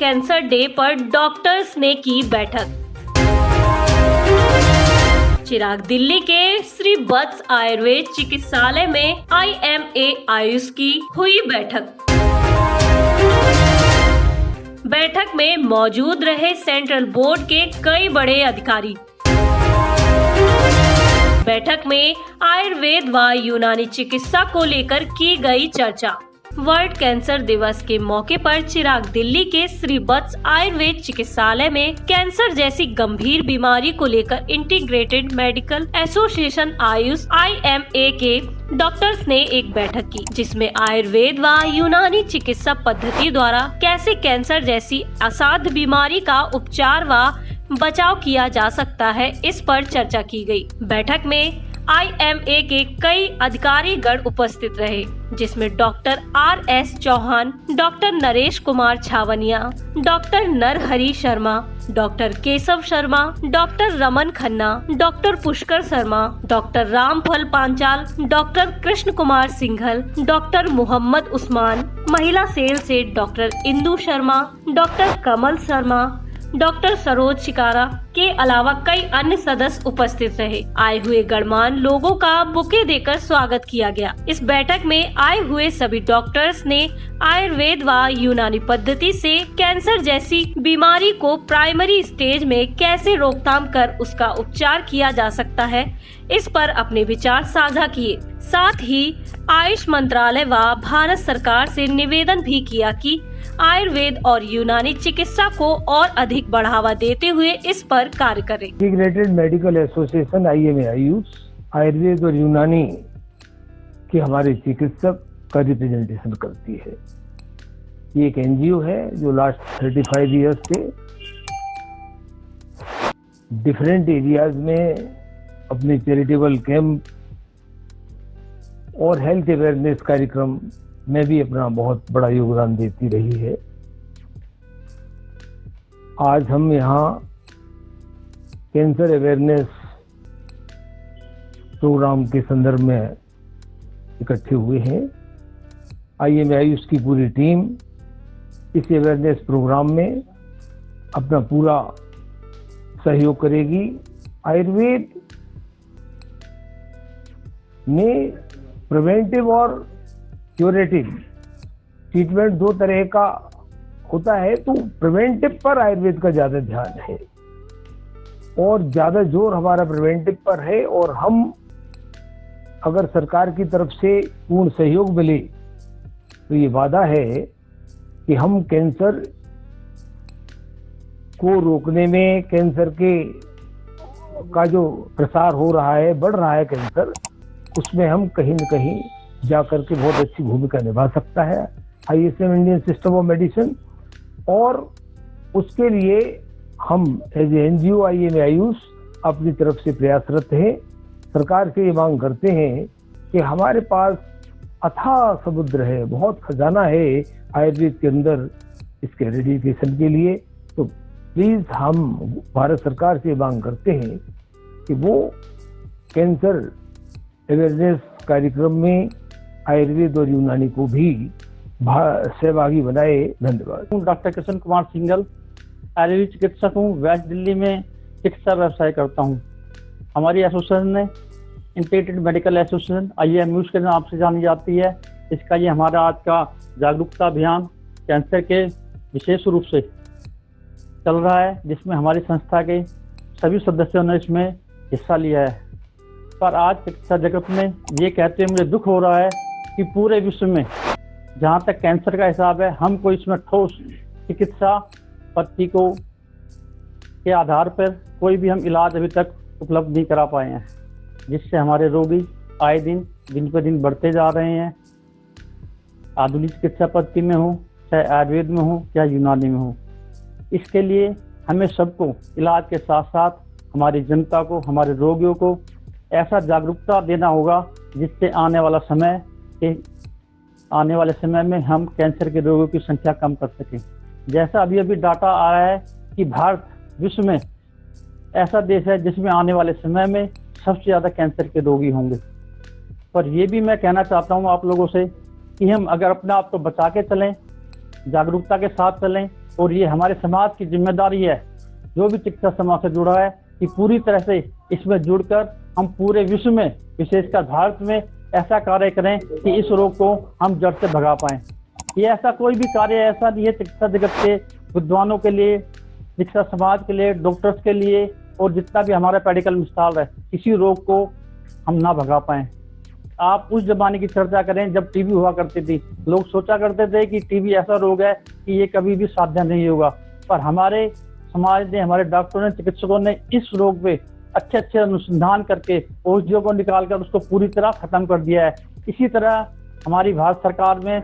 Cancer day पर doctors ने की बैठक। चिराग दिल्ली के श्री वत्स आयुर्वेद चिकित्सालय में IMA आयुष की हुई बैठक। बैठक में मौजूद रहे सेंट्रल बोर्ड के कई बड़े अधिकारी। बैठक में आयुर्वेद व यूनानी चिकित्सा को लेकर की गई चर्चा। वर्ल्ड कैंसर दिवस के मौके पर चिराग दिल्ली के श्री वत्स आयुर्वेद चिकित्सालय में कैंसर जैसी गंभीर बीमारी को लेकर integrated medical association Ayush IMA के डॉक्टर्स ने एक बैठक की, जिसमें आयुर्वेद व यूनानी चिकित्सा पद्धति द्वारा कैसे कैंसर जैसी असाध्य बीमारी का उपचार व बचाव किया जा सकता है, इस पर चर्चा की गई। बैठक में IMA के कई अधिकारीगण उपस्थित रहे, जिसमें doctor RS Chauhan, doctor Naresh Kumar Chhavnia, doctor Narhari Sharma, doctor Keshav Sharma, doctor Raman Khanna, doctor Pushkar Sharma, doctor Ramphal Panchal, doctor Krishna Kumar Singhal, doctor Mohammad Usman, महिला सेल से doctor Indu Sharma, doctor Kamal Sharma, doctor Saroj Shikara के अलावा कई अन्य सदस्य उपस्थित रहे। आए हुए गणमान्य लोगों का बुके देकर स्वागत किया गया। इस बैठक में आए हुए सभी डॉक्टर्स ने आयुर्वेद व यूनानी पद्धति से कैंसर जैसी बीमारी को प्राइमरी स्टेज में कैसे रोकथाम कर उसका उपचार किया जा सकता है, इस पर अपने विचार साझा किए। साथ ही आयुष मंत्रालय व भारत सरकार से निवेदन भी किया कि आयुर्वेद और यूनानी चिकित्सा को और अधिक बढ़ावा देते हुए इस पर कार्य करें। Integrated medical association IMA Ayush Ayurveda और यूनानी के हमारे चिकित्सक का रिप्रेजेंटेशन करती है। ये एक NGO है जो लास्ट 35 इयर्स से डिफरेंट एरियाज में अपने चैरिटेबल कैंप और हेल्थ अवेयरनेस कार्यक्रम में भी अपना बहुत बड़ा योगदान देती रही है। आज हम यहाँ कैंसर अवेयरनेस प्रोग्राम के संदर्भ में इकट्ठे हुए हैं। IMA आयुष की पूरी टीम इस अवेयरनेस प्रोग्राम में अपना पूरा सहयोग करेगी। आयुर्वेद में प्रिवेंटिव और क्यूरेटिव ट्रीटमेंट दो तरह का होता है, तो प्रिवेंटिव पर आयुर्वेद का ज्यादा ध्यान है और ज्यादा जोर हमारा प्रिवेंटिव पर है। और हम अगर सरकार की तरफ से पूर्ण सहयोग मिले तो ये वादा है कि हम कैंसर को रोकने में, कैंसर के का जो प्रसार हो रहा है, बढ़ रहा है कैंसर, उसमें हम कहीं न कहीं जाकर के बहुत अच्छी भूमिका निभा सकता है ISM Indian system of medicine. और उसके लिए हम as a NGO IMA AYUSH अपनी तरफ से प्रयासरत हैं। सरकार से ये मांग करते हैं कि हमारे पास अथाह समुद्र है, बहुत खजाना है आयुर्वेद के अंदर इसके रेडिकेशन के लिए। तो प्लीज हम भारत सरकार से मांग करते हैं कि वो कैंसर अवेयरनेस कार्यक्रम में आयुर्वेद और यूनानी को भी सहभागी बनाए। धन्यवाद। डॉक्टर कृष्ण कुमार सिंघल, आयुर्वेद चिकित्सक हूँ। वेस्ट दिल्ली में चिकित्सा व्यवसाय करता हूँ। हमारी एसोसिएशन ने इंटीग्रेटेड मेडिकल एसोसिएशन IMA के नाम से जानी जाती है। इसका ये हमारा आज का जागरूकता अभियान कैंसर के विशेष रूप से चल रहा है, जिसमें हमारी संस्था के सभी सदस्यों ने इसमें हिस्सा लिया है। पर आज चिकित्सा जगत में ये कहते हुए मुझे दुख हो रहा है कि पूरे विश्व में जहाँ तक कैंसर का हिसाब है, हम कोई इसमें ठोस चिकित्सा पद्धति को के आधार पर कोई भी हम इलाज अभी तक उपलब्ध नहीं करा पाए हैं, जिससे हमारे रोगी आए दिन पर दिन बढ़ते जा रहे हैं। आधुनिक चिकित्सा पद्धति में हो, चाहे आयुर्वेद में हो या यूनानी में हो। इसके लिए हमें सबको इलाज के साथ साथ हमारी जनता को, हमारे रोगियों को ऐसा जागरूकता देना होगा जिससे आने वाले समय में हम कैंसर के रोगियों की संख्या कम कर सकें। जैसा अभी डाटा आ रहा है कि भारत विश्व में ऐसा देश है जिसमें आने वाले समय में सबसे ज़्यादा कैंसर के रोगी होंगे। पर यह भी मैं कहना चाहता हूं आप लोगों से कि हम अगर अपने आप को बचा के चलें जागरूकता के साथ चलें और ये हमारे समाज की जिम्मेदारी है, जो भी चिकित्सा समाज से जुड़ा है, कि पूरी तरह से इसमें जुड़कर हम पूरे विश्व में, विशेषकर भारत में ऐसा कार्य करें कि इस रोग को हम जड़ से भगा पाएं। ये ऐसा कोई भी कार्य ऐसा नहीं है चिकित्सा जगत के विद्वानों के लिए, चिकित्सा समाज के लिए, डॉक्टर्स के लिए और जितना भी हमारा मेडिकल मिसाल है, किसी रोग को हम ना भगा पाएं। आप उस जमाने की चर्चा करें जब टीबी हुआ करती थी, लोग सोचा करते थे कि टीबी ऐसा रोग है कि ये कभी भी साध्य नहीं होगा, पर हमारे समाज ने, हमारे डॉक्टरों ने, चिकित्सकों ने इस रोग पे अच्छे अच्छे अनुसंधान करके औषधियों को निकालकर उसको पूरी तरह खत्म कर दिया है। इसी तरह हमारी भारत सरकार में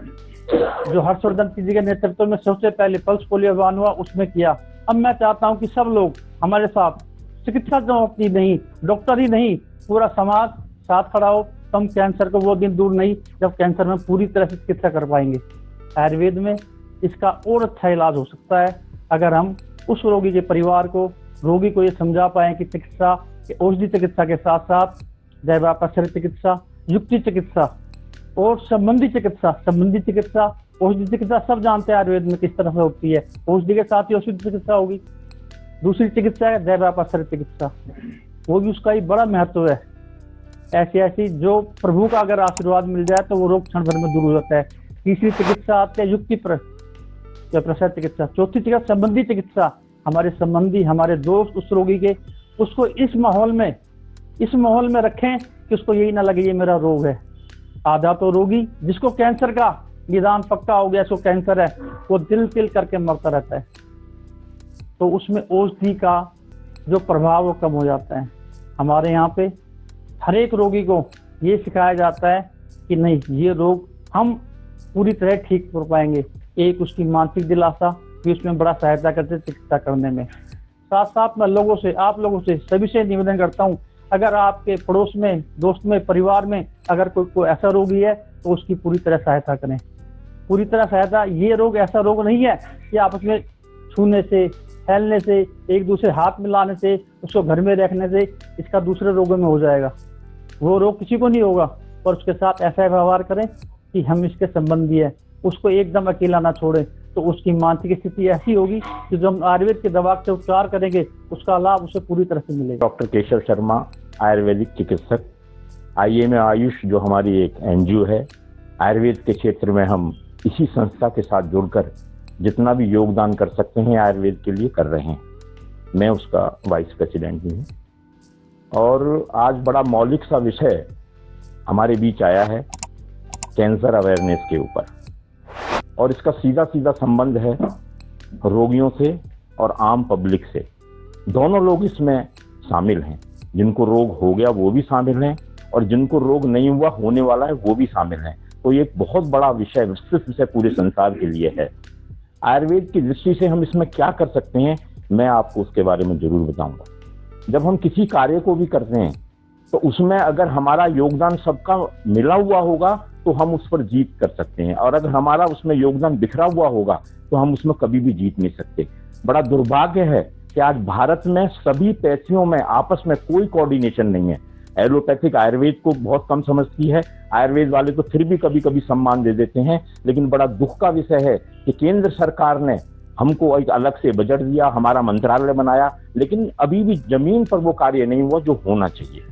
जो हर्षवर्धन जी के नेतृत्व में सबसे पहले पल्स पोलियो अभियान हुआ, उसमें किया। अब मैं चाहता हूं कि सब लोग हमारे साथ, चिकित्सा जो अपनी नहीं, डॉक्टर ही नहीं, पूरा समाज साथ खड़ा हो। हम कैंसर को वो दिन दूर नहीं जब कैंसर में पूरी तरह से चिकित्सा कर पाएंगे। आयुर्वेद में इसका और अच्छा इलाज हो सकता है अगर हम उस रोगी के परिवार को, रोगी को ये समझा पाए कि चिकित्सा, औषधि चिकित्सा के साथ साथ जैव चिकित्सा, युक्ति चिकित्सा और संबंधी चिकित्सा, औषधि चिकित्सा सब जानते हैं आयुर्वेद में किस तरह से होती है। औषधि के साथ ही औषधि चिकित्सा होगी। दूसरी चिकित्सा है जैव चिकित्सा, वो भी उसका ही बड़ा महत्व है। ऐसी जो प्रभु का अगर आशीर्वाद मिल जाए तो वो रोग क्षण भर में दूर हो जाता है। तीसरी चिकित्सा आती है युक्ति प्रसाद चिकित्सा। चौथी चिकित्सा संबंधी चिकित्सा, हमारे संबंधी, हमारे दोस्त उस रोगी के, उसको इस माहौल में रखें कि उसको यही ना लगे ये मेरा रोग है। आधा तो रोगी जिसको कैंसर का निदान पक्का हो गया, इसको कैंसर है, वो दिल करके मरता रहता है, तो उसमें औषधि का जो प्रभाव वो कम हो जाता है। हमारे यहाँ पे हर एक रोगी को ये सिखाया जाता है कि नहीं, ये रोग हम पूरी तरह ठीक कर पाएंगे। एक उसकी मानसिक दिलासा भी उसमें बड़ा सहायता करते चिकित्सा करने में। साथ साथ मैं आप लोगों से सभी से निवेदन करता हूँ, अगर आपके पड़ोस में, दोस्त में, परिवार में अगर कोई ऐसा रोगी है तो उसकी पूरी तरह सहायता करें। पूरी तरह सहायता, ये रोग ऐसा रोग नहीं है कि आपस में छूने से, फैलने से, एक दूसरे हाथ मिलाने से, उसको घर में रखने से इसका दूसरे रोगों में हो जाएगा। वो रोग किसी को नहीं होगा, पर उसके साथ ऐसा व्यवहार करें कि हम इसके संबंधी है। उसको एकदम अकेला ना छोड़ें, तो उसकी मानसिक स्थिति ऐसी होगी कि जो हम आयुर्वेद की दवा से उपचार करेंगे उसका लाभ उसे पूरी तरह से मिलेगा। डॉक्टर केशव शर्मा, आयुर्वेदिक चिकित्सक, IAMA आयुष जो हमारी एक NGO है, आयुर्वेद के क्षेत्र में हम इसी संस्था के साथ जुड़कर जितना भी योगदान कर सकते हैं आयुर्वेद के लिए कर रहे हैं। मैं उसका वाइस प्रेसिडेंट भी हूँ। और आज बड़ा मौलिक सा विषय हमारे बीच आया है कैंसर अवेयरनेस के ऊपर, और इसका सीधा संबंध है रोगियों से और आम पब्लिक से। दोनों लोग इसमें शामिल हैं, जिनको रोग हो गया वो भी शामिल हैं और जिनको रोग नहीं हुआ, होने वाला है, वो भी शामिल हैं। तो ये एक बहुत बड़ा विषय, विस्तृत विषय पूरे संसार के लिए है। आयुर्वेद की दृष्टि से हम इसमें क्या कर सकते हैं, मैं आपको उसके बारे में जरूर बताऊंगा। जब हम किसी कार्य को भी करते हैं तो उसमें अगर हमारा योगदान सबका मिला हुआ होगा तो हम उस पर जीत कर सकते हैं, और अगर हमारा उसमें योगदान बिखरा हुआ होगा तो हम उसमें कभी भी जीत नहीं सकते। बड़ा दुर्भाग्य है कि आज भारत में सभी पैथियों में आपस में कोई कोऑर्डिनेशन नहीं है। एलोपैथिक आयुर्वेद को बहुत कम समझती है, आयुर्वेद वाले तो फिर भी कभी कभी सम्मान दे देते हैं, लेकिन बड़ा दुख का विषय है कि केंद्र सरकार ने हमको एक अलग से बजट दिया, हमारा मंत्रालय बनाया, लेकिन अभी भी जमीन पर वो कार्य नहीं हुआ जो होना चाहिए।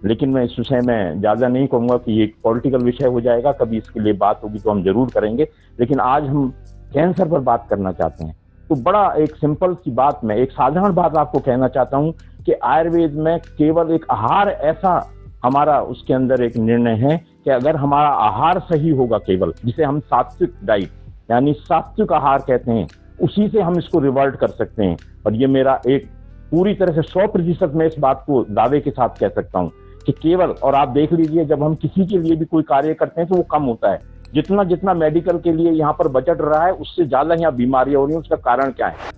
लेकिन मैं इस विषय में ज्यादा नहीं कहूंगा कि ये एक पॉलिटिकल विषय हो जाएगा, कभी इसके लिए बात होगी तो हम जरूर करेंगे। लेकिन आज हम कैंसर पर बात करना चाहते हैं, तो बड़ा एक सिंपल सी बात में, एक साधारण बात आपको कहना चाहता हूं कि आयुर्वेद में केवल एक आहार ऐसा हमारा उसके अंदर एक निर्णय है कि अगर हमारा आहार सही होगा, केवल जिसे हम सात्विक डाइट यानी सात्विक आहार कहते हैं, उसी से हम इसको रिवर्ट कर सकते हैं। और ये मेरा एक पूरी तरह से 100% मैं इस बात को दावे के साथ कह सकता हूं कि केवल, और आप देख लीजिए जब हम किसी के लिए भी कोई कार्य करते हैं तो वो कम होता है। जितना मेडिकल के लिए यहाँ पर बजट रहा है उससे ज्यादा यहाँ बीमारियां हो रही हैं। उसका कारण क्या है?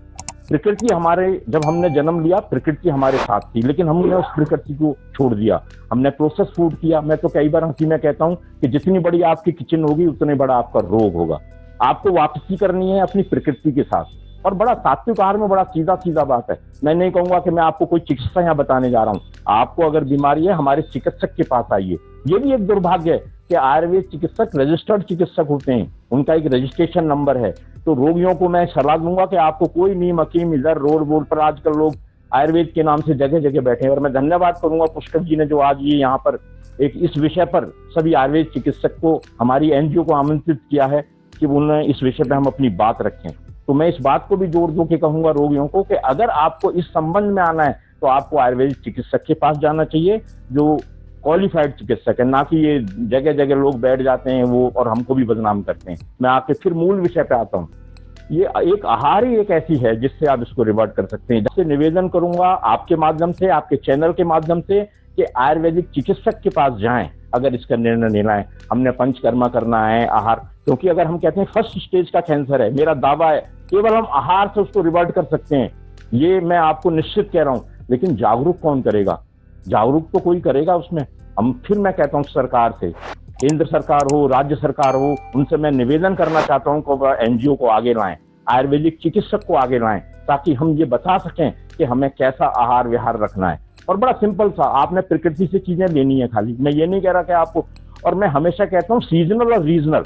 प्रकृति हमारे, जब हमने जन्म लिया प्रकृति हमारे साथ थी, लेकिन हमने उस प्रकृति को छोड़ दिया, हमने प्रोसेस फूड किया। मैं तो कई बार हंसी में कहता हूँ कि जितनी बड़ी आपकी किचन होगी उतने बड़ा आपका रोग होगा। आपको वापसी करनी है अपनी प्रकृति के साथ, और बड़ा सात्विक आहार में बड़ा सीधा बात है। मैं नहीं कहूंगा कि मैं आपको कोई चिकित्सा यहाँ बताने जा रहा हूँ। आपको अगर बीमारी है हमारे चिकित्सक के पास आइए। ये भी एक दुर्भाग्य है कि आयुर्वेद चिकित्सक रजिस्टर्ड चिकित्सक होते हैं, उनका एक रजिस्ट्रेशन नंबर है, तो रोगियों को मैं सलाह दूंगा कि आपको कोई नीम हकीम इधर रोड पर आजकल लोग आयुर्वेद के नाम से जगह जगह बैठे हैं। और मैं धन्यवाद करूंगा पुष्कर जी ने जो आज ये यहाँ पर एक इस विषय पर सभी आयुर्वेद चिकित्सक को, हमारी एनजीओ को आमंत्रित किया है कि उन्होंने इस विषय पर हम अपनी बात रखें। तो मैं इस बात को भी जोर दो के कहूंगा रोगियों को कि अगर आपको इस संबंध में आना है तो आपको आयुर्वेदिक चिकित्सक के पास जाना चाहिए जो क्वालिफाइड चिकित्सक है, ना कि ये जगह जगह लोग बैठ जाते हैं वो और हमको भी बदनाम करते हैं। मैं आके फिर मूल विषय पे आता हूँ। ये एक आहार ही एक ऐसी है जिससे आप इसको रिवर्ट कर सकते हैं। जैसे निवेदन करूंगा आपके माध्यम से, आपके चैनल के माध्यम से कि आयुर्वेदिक चिकित्सक के पास जाएं अगर इसका निर्णय लेना है। हमने पंचकर्मा करना है, आहार, क्योंकि अगर हम कहते हैं फर्स्ट स्टेज का कैंसर है, मेरा दावा है केवल हम आहार से उसको रिवर्ट कर सकते हैं, ये मैं आपको निश्चित कह रहा हूं। लेकिन जागरूक कौन करेगा? जागरूक तो कोई करेगा उसमें। फिर मैं कहता हूं सरकार से, केंद्र सरकार हो, राज्य सरकार हो, उनसे मैं निवेदन करना चाहता हूं कि एनजीओ को आगे लाएं, आयुर्वेदिक चिकित्सक को आगे लाएं, ताकि हम ये बता सकें कि हमें कैसा आहार विहार रखना है। और बड़ा सिंपल सा, आपने प्रकृति से चीजें लेनी है खाली। मैं ये नहीं कह रहा कि आपको, और मैं हमेशा कहता हूँ सीजनल और रीजनल,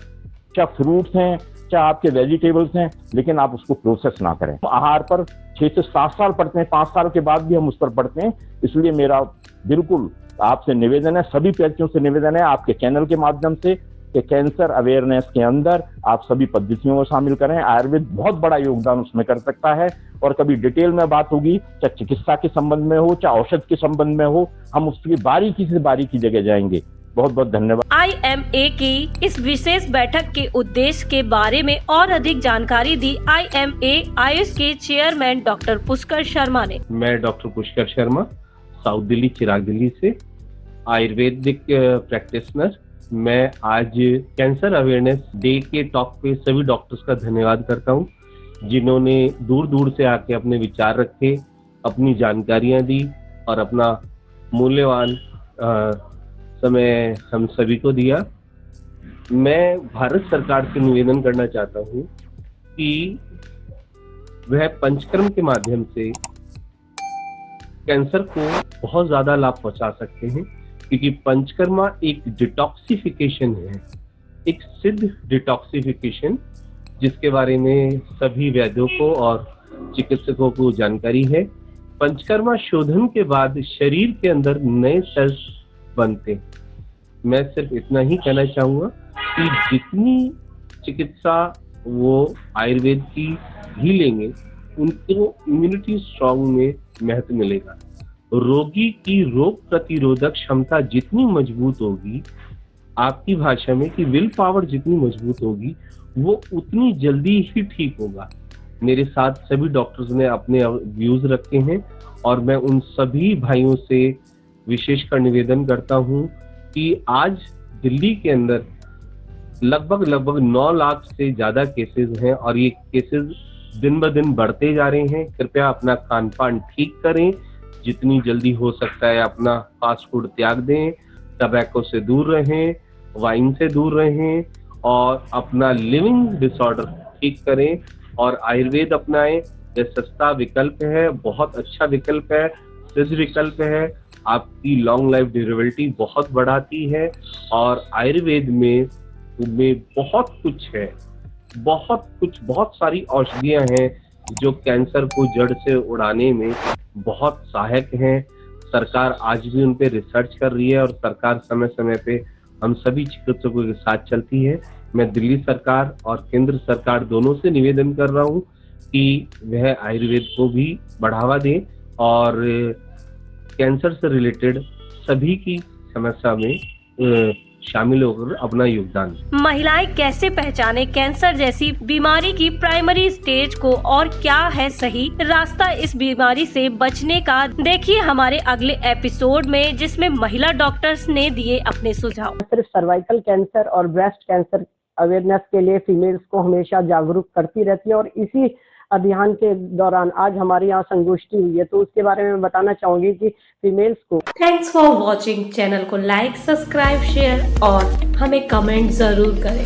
चाहे फ्रूट्स हैं चाहे आपके वेजिटेबल्स हैं, लेकिन आप उसको प्रोसेस ना करें। आहार पर 6 से 7 साल पढ़ते हैं, 5 साल के बाद भी हम उस पर पढ़ते हैं। इसलिए मेरा बिल्कुल आपसे निवेदन है, सभी व्यक्तियों से निवेदन है आपके चैनल के माध्यम से कि कैंसर अवेयरनेस के अंदर आप सभी पद्धतियों को शामिल करें। आयुर्वेद बहुत बड़ा योगदान उसमें कर सकता है। और कभी डिटेल में बात होगी, चाहे चिकित्सा के संबंध में हो चाहे औषध के संबंध में हो, हम उसकी बारीकी से बारीकी जगह जाएंगे। बहुत बहुत धन्यवाद। IMA की इस विशेष बैठक के उद्देश्य के बारे में और अधिक जानकारी दी IMA आयुष के चेयरमैन डॉक्टर पुष्कर शर्मा ने। मैं डॉक्टर पुष्कर शर्मा, साउथ दिल्ली, चिराग दिल्ली से आयुर्वेदिक प्रैक्टिशनर। मैं आज कैंसर अवेयरनेस डे के टॉक पे सभी डॉक्टर्स का धन्यवाद करता हूँ, जिन्होंने दूर दूर से आके अपने विचार रखे, अपनी जानकारियां दी और अपना मूल्यवान समय हम सभी को दिया। मैं भारत सरकार से निवेदन करना चाहता हूँ कि वह पंचकर्म के माध्यम से कैंसर को बहुत ज्यादा लाभ पहुंचा सकते हैं, क्योंकि पंचकर्मा एक डिटॉक्सिफिकेशन है, एक सिद्ध डिटॉक्सिफिकेशन, जिसके बारे में सभी वैद्यों को और चिकित्सकों को जानकारी है। पंचकर्मा शोधन के बाद शरीर के अंदर नए सेल्स बनते हैं। मैं सिर्फ इतना ही कहना चाहूंगा कि जितनी चिकित्सा वो आयुर्वेद की ही लेंगे, उनको इम्यूनिटी स्ट्रांग में महत्व मिलेगा। रोगी की रोग प्रतिरोधक क्षमता जितनी मजबूत होगी, आपकी भाषा में कि विल पावर जितनी मजबूत होगी, वो उतनी जल्दी ही ठीक होगा। मेरे साथ सभी डॉक्टर्स ने अपने व्यूज रखे हैं और मैं उन सभी भाइयों से विशेषकर निवेदन करता हूं कि आज दिल्ली के अंदर लगभग 9 लाख से ज्यादा केसेस हैं और ये केसेस दिन ब दिन बढ़ते जा रहे हैं। कृपया अपना खान पान ठीक करें, जितनी जल्दी हो सकता है अपना फास्ट फूड त्याग दें, टबैको से दूर रहें, वाइन से दूर रहें और अपना लिविंग डिसऑर्डर ठीक करें और आयुर्वेद अपनाएं। यह सस्ता विकल्प है, बहुत अच्छा विकल्प है, सिद्ध विकल्प है, आपकी लॉन्ग लाइफ ड्यूरेबिलिटी बहुत बढ़ाती है और आयुर्वेद में बहुत कुछ है, बहुत सारी औषधियां हैं जो कैंसर को जड़ से उड़ाने में बहुत सहायक हैं। सरकार आज भी उन पे रिसर्च कर रही है और सरकार समय समय पे हम सभी चिकित्सकों के साथ चलती है। मैं दिल्ली सरकार और केंद्र सरकार दोनों से निवेदन कर रहा हूँ कि वह आयुर्वेद को भी बढ़ावा दें और कैंसर से रिलेटेड सभी की समस्या में शामिल होकर अपना योगदान। महिलाएं कैसे पहचाने कैंसर जैसी बीमारी की प्राइमरी स्टेज को और क्या है सही रास्ता इस बीमारी से बचने का, देखिए हमारे अगले एपिसोड में, जिसमें महिला डॉक्टर्स ने दिए अपने सुझाव। सिर्फ सर्वाइकल कैंसर और ब्रेस्ट कैंसर अवेयरनेस के लिए फीमेल्स को हमेशा जागरूक करती रहती है और इसी अभियान के दौरान आज हमारे यहाँ संगोष्ठी हुई है, तो उसके बारे में बताना चाहूंगी कि फीमेल्स को। Thanks for watching. चैनल को लाइक, सब्सक्राइब, शेयर और हमें कमेंट जरूर करें।